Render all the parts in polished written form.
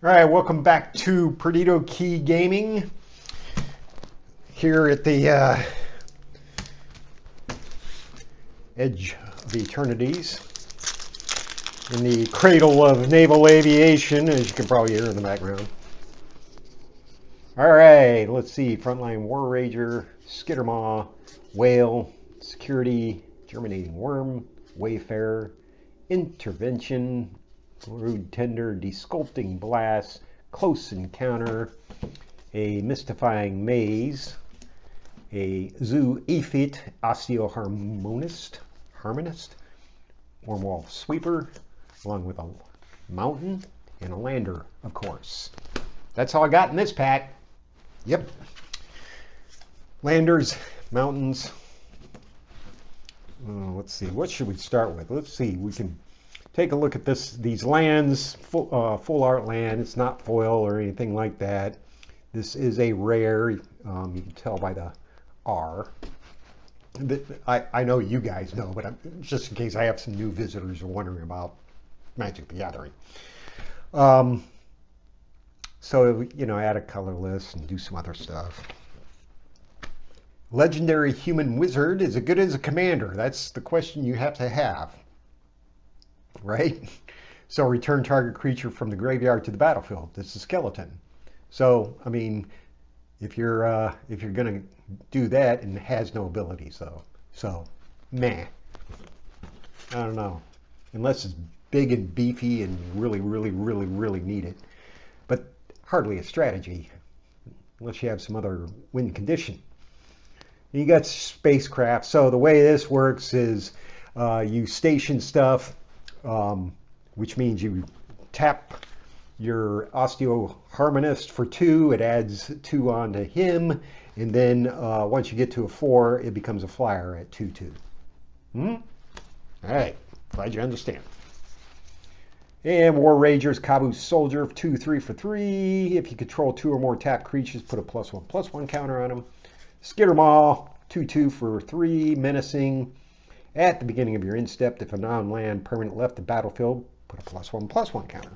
All right, welcome back to Perdido Key Gaming here at the edge of Eternities in the cradle of naval aviation, as you can probably hear in the background. All right, let's see. Frontline War Rager, Skittermaw, Whale, Security, Germinating Worm, Wayfarer, Intervention, Rude Tender, Desculpting Blast, Close Encounter, a Mystifying Maze, a Zoo Aphid, Osteoharmonist, Wormwall Sweeper, along with a Mountain and a Lander, of course. That's all I got in this pack. Yep. Landers, Mountains. Let's see, what should we start with? Let's see, we can take a look at these lands, full art land. It's not foil or anything like that. This is a rare. You can tell by the R. I know you guys know, but just in case I have some new visitors who are wondering about Magic the Gathering. So, add a color list and do some other stuff. Legendary Human Wizard, is it good as a commander? That's the question you have to have. Right? So return target creature from the graveyard to the battlefield. This is a skeleton. So, I mean, if you're gonna do that, and it has no abilities though. So, meh. I don't know. Unless it's big and beefy and you really need it. But hardly a strategy. Unless you have some other win condition. You got spacecraft. So the way this works is you station stuff. Which means you tap your Osteoharmonist for 2, it adds 2 onto him, and then once you get to a 4, it becomes a flyer at 2/2. All right, glad you understand. And War Ragers, Kabu's Soldier, 2/3 for 3. If you control 2 or more tapped creatures, put a +1/+1 counter on them. Skittermaw, 2/2 for 3, menacing. At the beginning of your instep, if a non-land permanent left the battlefield, put a +1/+1 counter.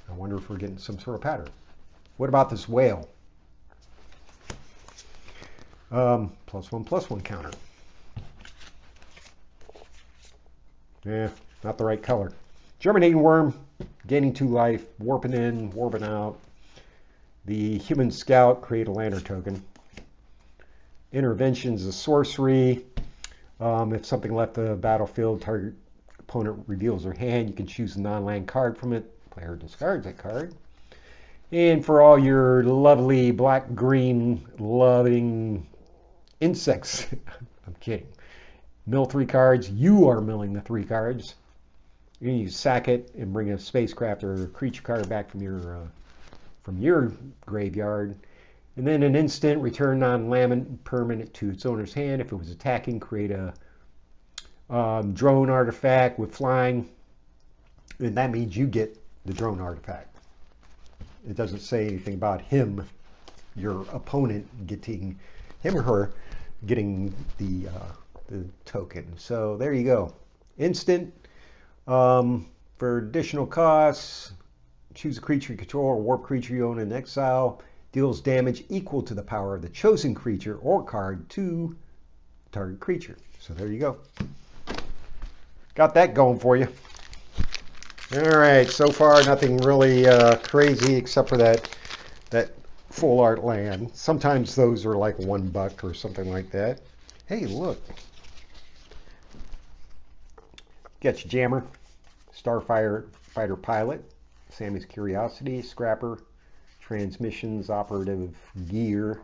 I wonder if we're getting some sort of pattern. What about this whale? +1/+1 counter. Yeah, not the right color. Germinating Worm, gaining 2 life, warping in, warping out. The Human Scout, create a Lander token. Intervention's a sorcery. If something left the battlefield, target opponent reveals their hand, you can choose a non-land card from it. Player discards that card. And for all your lovely black-green loving insects, I'm kidding. Mill 3 cards. You are milling the 3 cards. You sack it and bring a spacecraft or a creature card back from your graveyard. And then an instant, return non-land permanent to its owner's hand. If it was attacking, create a drone artifact with flying. And that means you get the drone artifact. It doesn't say anything about him, your opponent, getting him or her getting the token. So there you go. Instant. For additional costs, choose a creature you control or warp creature you own in exile. Deals damage equal to the power of the chosen creature or card to target creature. So there you go. Got that going for you. All right, so far nothing really crazy except for that full art land. Sometimes those are like $1 or something like that. Hey, look. Get your Jammer, Starfighter Pilot, Sammy's Curiosity, Scrapper, Transmissions, Operative Gear,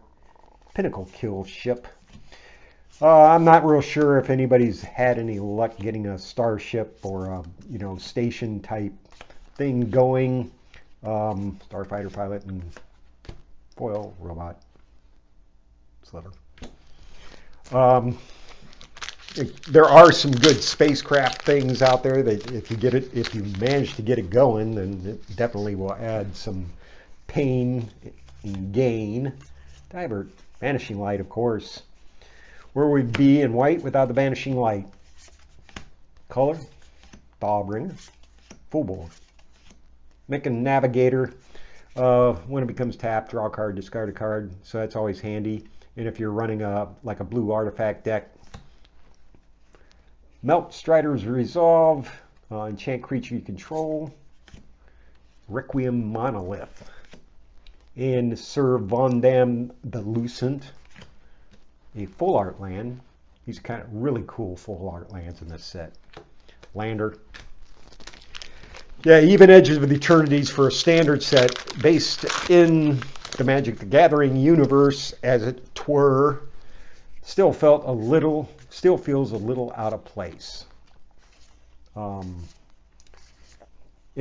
Pinnacle Kill Ship. I'm not real sure if anybody's had any luck getting a starship or a station type thing going. Starfighter Pilot and foil robot sliver. There are some good spacecraft things out there that if you manage to get it going, then it definitely will add some pain and gain. Divert, Vanishing Light, of course. Where would we be in white without the Vanishing Light? Color, Thawbringer, Full Board. Mechan Navigator, When it becomes tapped, draw a card, discard a card. So that's always handy. And if you're running like a blue artifact deck, Melt Strider's Resolve, enchant creature you control, Requiem Monolith, and Sir Vondam the Lucent, a full art land. These kind of really cool full art lands in this set. Lander. Yeah, Even Edges with Eternities for a standard set based in the Magic the Gathering universe, as it were, still feels a little out of place, in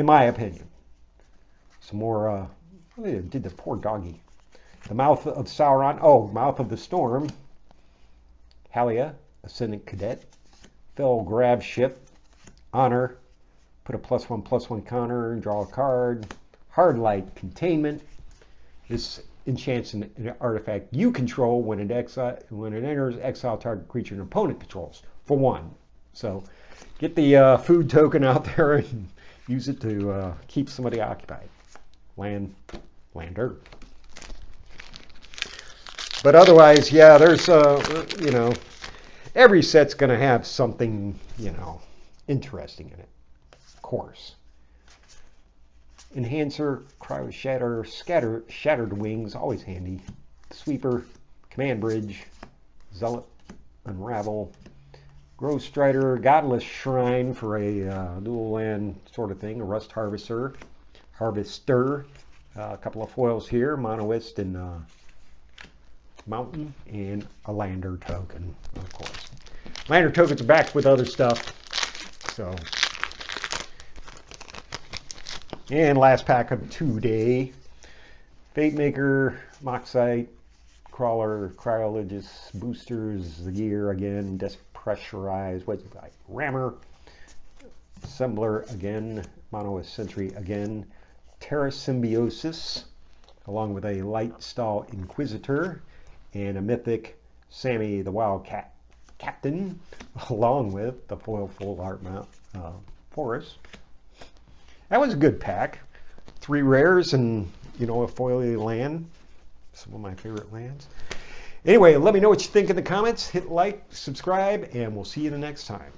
my opinion. Some more, did the poor doggy. The Mouth of Sauron, Mouth of the Storm, Halia, Ascendant Cadet, Fell Grav Ship, Honor, put a +1/+1 counter and draw a card. Hard Light, Containment. This enchants an artifact you control when it enters, exile target creature an opponent controls for 1. So get the food token out there and use it to keep somebody occupied. Lander. But otherwise, yeah, there's every set's going to have something, interesting in it. Of course. Enhancer, Cryo Shatter, Shattered Wings, always handy. Sweeper, Command Bridge, Zealot, Unravel, Grove Strider, Godless Shrine for a dual land sort of thing, a Rust Harvester, a couple of foils here, Monoist and Mountain, and a Lander token, of course. Lander tokens are backed with other stuff, so. And last pack of today, Fate Maker, Moxite, Crawler, Cryologist, Boosters, the Gear again, Despressurized, what's it like? Rammer, Assembler again, Monoist Sentry again, Terra Symbiosis, along with a Lightstall Inquisitor, and a Mythic Sammy the Wildcat Captain, along with the foil full art mount Forest. That was a good pack. 3 rares and, a foily land. Some of my favorite lands. Anyway, let me know what you think in the comments. Hit like, subscribe, and we'll see you the next time.